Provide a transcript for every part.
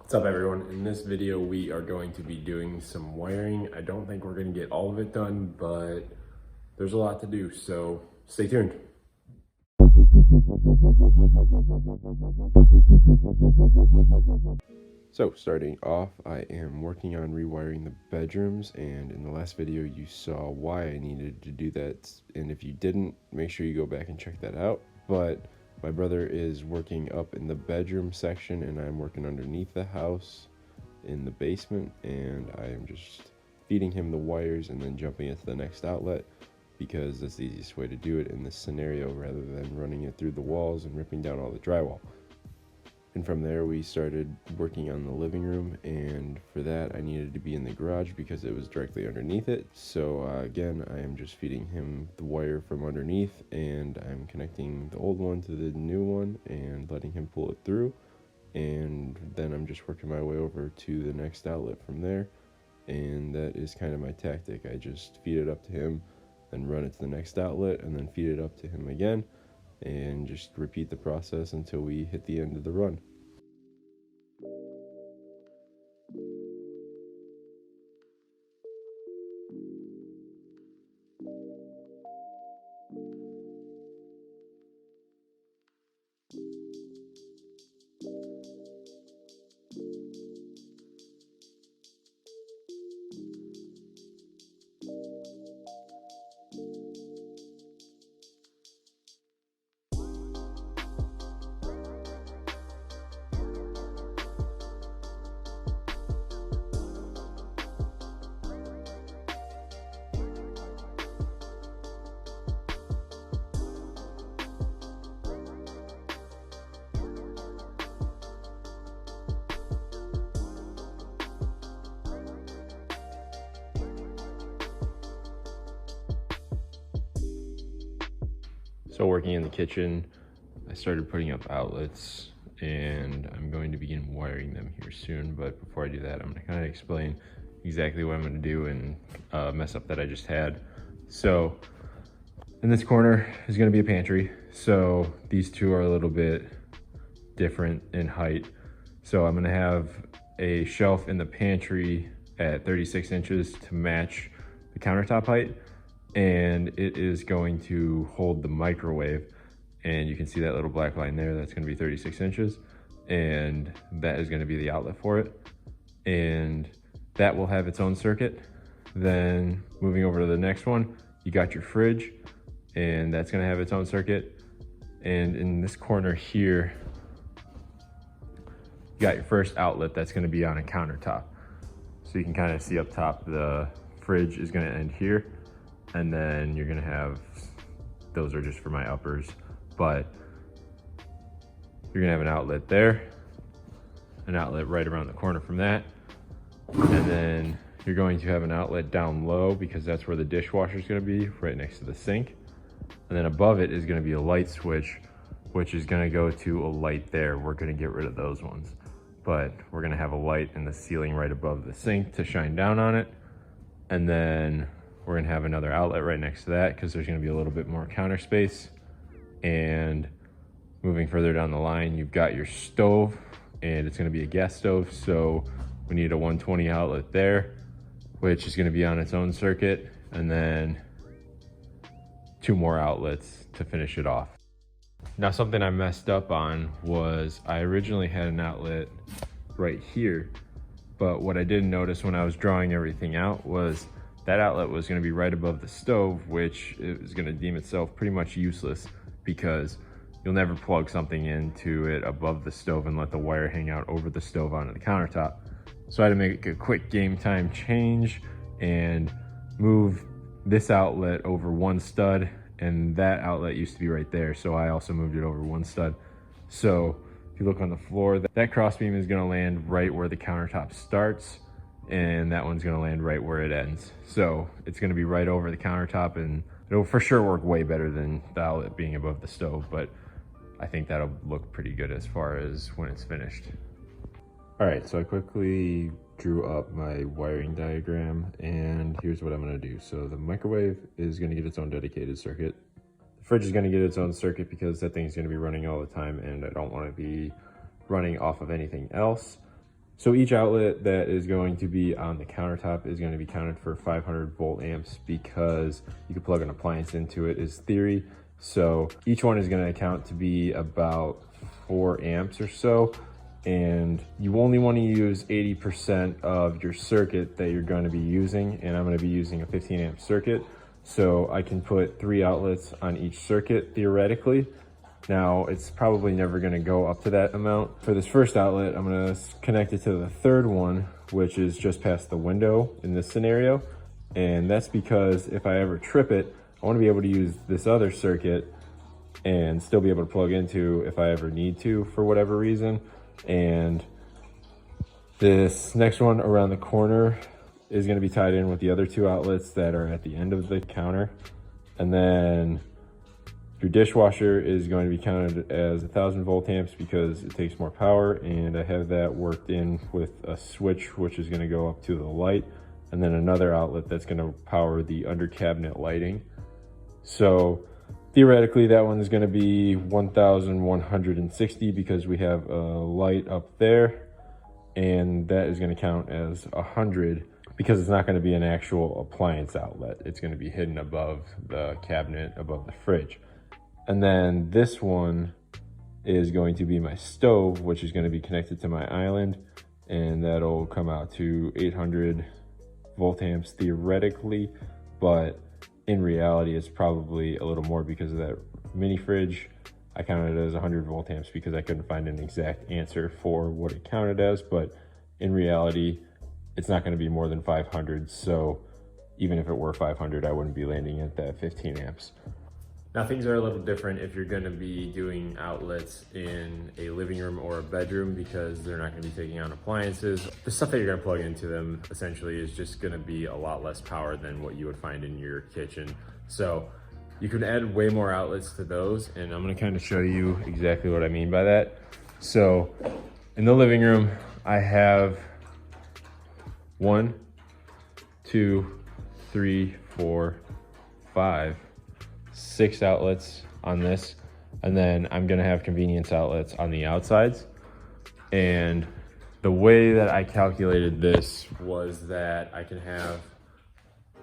What's up everyone? In this video we are going to be doing some wiring. I don't think we're going to get all of it done, but there's a lot to do, so stay tuned. So starting off, I am working on rewiring the bedrooms, and in the last video you saw why I needed to do that, and if you didn't, make sure you go back and check that out. But my brother is working up in the bedroom section and I'm working underneath the house in the basement, and I am just feeding him the wires and then jumping into the next outlet because that's the easiest way to do it in this scenario rather than running it through the walls and ripping down all the drywall. And from there we started working on the living room, and for that I needed to be in the garage because it was directly underneath it. So again, I am just feeding him the wire from underneath, and I'm connecting the old one to the new one and letting him pull it through, and then I'm just working my way over to the next outlet from there. And that is kind of my tactic. I just feed it up to him, then run it to the next outlet, and then feed it up to him again, and just repeat the process until we hit the end of the run. So working in the kitchen, I started putting up outlets, and I'm going to begin wiring them here soon. But before I do that, I'm going to kind of explain exactly what I'm going to do and mess up that I just had. So in this corner is going to be a pantry. So these two are a little bit different in height. So I'm going to have a shelf in the pantry at 36 inches to match the countertop height, and it is going to hold the microwave, and you can see that little black line there. That's going to be 36 inches, and that is going to be the outlet for it, and that will have its own circuit. Then moving over to the next one, you got your fridge, and that's going to have its own circuit. And in this corner here, you got your first outlet that's going to be on a countertop. So you can kind of see up top, the fridge is going to end here, and then you're gonna have, those are just for my uppers, but you're gonna have an outlet there, an outlet right around the corner from that, and then you're going to have an outlet down low because that's where the dishwasher is gonna be, right next to the sink. And then above it is gonna be a light switch, which is gonna go to a light there. We're gonna get rid of those ones, but we're gonna have a light in the ceiling right above the sink to shine down on it. And then we're gonna have another outlet right next to that because there's gonna be a little bit more counter space. And moving further down the line, you've got your stove, and it's gonna be a gas stove. So we need a 120 outlet there, which is gonna be on its own circuit, and then 2 more outlets to finish it off. Now, something I messed up on was I originally had an outlet right here, but what I didn't notice when I was drawing everything out was that outlet was going to be right above the stove, which is going to deem itself pretty much useless because you'll never plug something into it above the stove and let the wire hang out over the stove onto the countertop. So I had to make a quick game time change and move this outlet over 1 stud, and that outlet used to be right there, so I also moved it over 1 stud. So if you look on the floor, that crossbeam is going to land right where the countertop starts, and that one's going to land right where it ends. So it's going to be right over the countertop, and it'll for sure work way better than the outlet being above the stove, but I think that'll look pretty good as far as when it's finished. All right, so I quickly drew up my wiring diagram, and here's what I'm going to do. So the microwave is going to get its own dedicated circuit. The fridge is going to get its own circuit because that thing's going to be running all the time, and I don't want to be running off of anything else. So each outlet that is going to be on the countertop is going to be counted for 500 volt amps because you can plug an appliance into it is theory. So each one is going to account to be about 4 amps or so. And you only want to use 80% of your circuit that you're going to be using. And I'm going to be using a 15 amp circuit. So I can put 3 outlets on each circuit theoretically. Now, it's probably never going to go up to that amount. For this first outlet, I'm going to connect it to the third one, which is just past the window in this scenario. And that's because if I ever trip it, I want to be able to use this other circuit and still be able to plug into if I ever need to for whatever reason. And this next one around the corner is going to be tied in with the other 2 outlets that are at the end of the counter. And then your dishwasher is going to be counted as 1000 volt amps because it takes more power, and I have that worked in with a switch which is going to go up to the light, and then another outlet that's going to power the under cabinet lighting. So theoretically that one is going to be 1160 because we have a light up there, and that is going to count as 100 because it's not going to be an actual appliance outlet. It's going to be hidden above the cabinet, above the fridge. And then this one is going to be my stove, which is going to be connected to my island, and that'll come out to 800 volt amps theoretically, but in reality it's probably a little more because of that mini fridge. I counted it as 100 volt amps because I couldn't find an exact answer for what it counted as, but in reality it's not going to be more than 500. So even if it were 500, I wouldn't be landing at that 15 amps. Now things are a little different if you're going to be doing outlets in a living room or a bedroom because they're not going to be taking on appliances. The stuff that you're going to plug into them essentially is just going to be a lot less power than what you would find in your kitchen. So you can add way more outlets to those, and I'm going to kind of show you exactly what I mean by that. So in the living room, I have 1, 2, 3, 4, 5, 6 outlets on this, and then I'm gonna have convenience outlets on the outsides. And the way that I calculated this was that I can have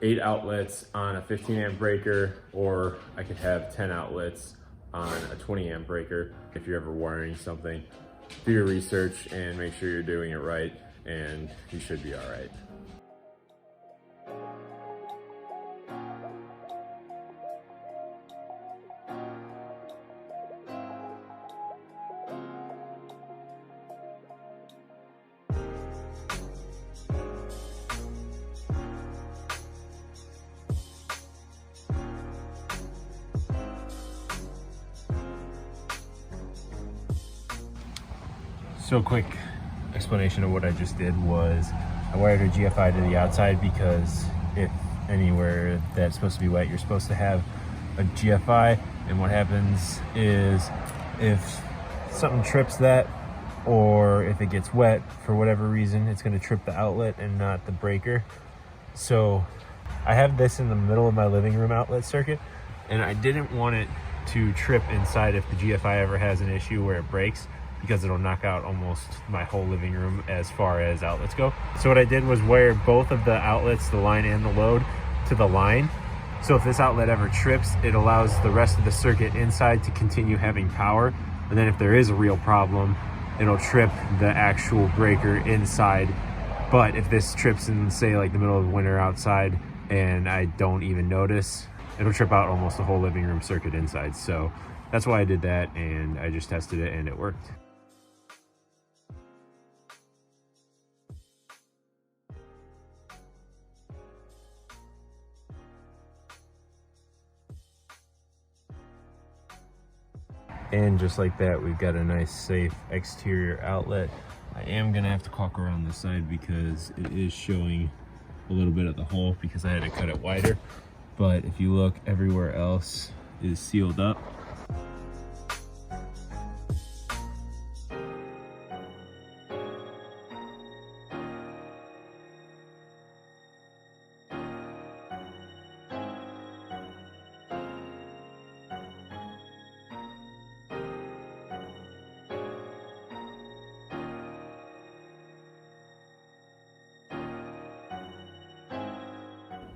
8 outlets on a 15 amp breaker, or I could have 10 outlets on a 20 amp breaker. If you're ever wiring something, do your research and make sure you're doing it right, and you should be all right. So quick explanation of what I just did was I wired a GFI to the outside because if anywhere that's supposed to be wet, you're supposed to have a GFI. And what happens is if something trips that, or if it gets wet for whatever reason, it's going to trip the outlet and not the breaker. So I have this in the middle of my living room outlet circuit, and I didn't want it to trip inside if the GFI ever has an issue where it breaks, because it'll knock out almost my whole living room as far as outlets go. So what I did was wire both of the outlets, the line and the load, to the line. So if this outlet ever trips, it allows the rest of the circuit inside to continue having power. And then if there is a real problem, it'll trip the actual breaker inside. But if this trips in, say, like the middle of winter outside and I don't even notice, it'll trip out almost the whole living room circuit inside. So that's why I did that, and I just tested it and it worked. And just like that, we've got a nice safe exterior outlet. I am gonna have to caulk around the side because it is showing a little bit of the hole because I had to cut it wider. But if you look, everywhere else is sealed up.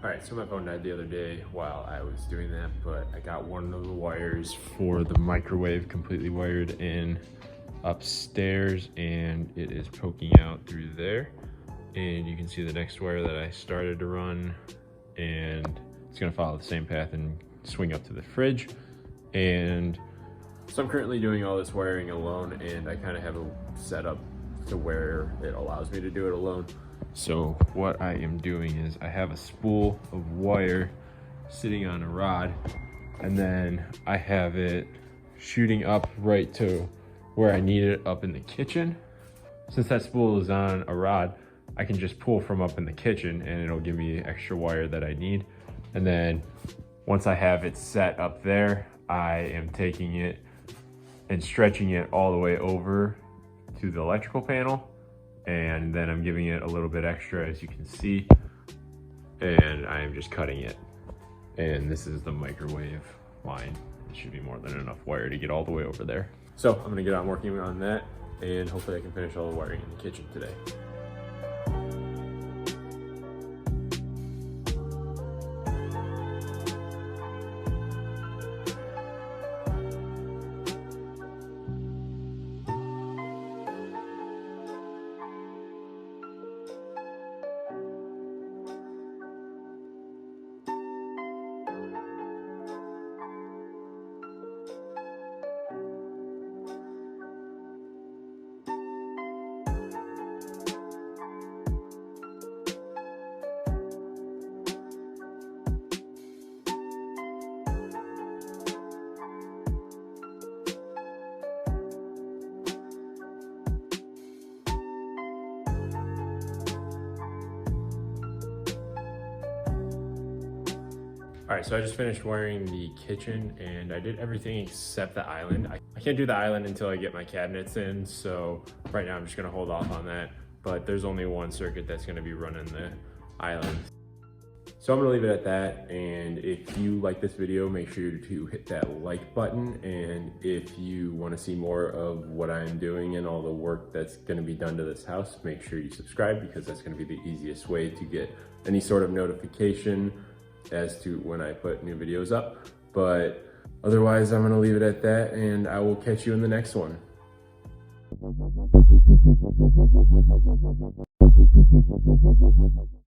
All right, so my phone died the other day while I was doing that, but I got one of the wires for the microwave completely wired in upstairs, and it is poking out through there. And you can see the next wire that I started to run, and it's gonna follow the same path and swing up to the fridge. And so I'm currently doing all this wiring alone, and I kind of have a setup to where it allows me to do it alone. So what I am doing is I have a spool of wire sitting on a rod, and then I have it shooting up right to where I need it up in the kitchen. Since that spool is on a rod, I can just pull from up in the kitchen and it'll give me extra wire that I need. And then once I have it set up there, I am taking it and stretching it all the way over to the electrical panel. And then I'm giving it a little bit extra, as you can see, and I am just cutting it. And this is the microwave line. It should be more than enough wire to get all the way over there. So I'm gonna get on working on that, and hopefully I can finish all the wiring in the kitchen today. All right, so I just finished wiring the kitchen, and I did everything except the island. I can't do the island until I get my cabinets in, so right now I'm just gonna hold off on that, but there's only one circuit that's gonna be running the island. So I'm gonna leave it at that, and if you like this video, make sure to hit that like button, and if you wanna see more of what I'm doing and all the work that's gonna be done to this house, make sure you subscribe, because that's gonna be the easiest way to get any sort of notification as to when I put new videos up. But otherwise, I'm gonna leave it at that, and I will catch you in the next one.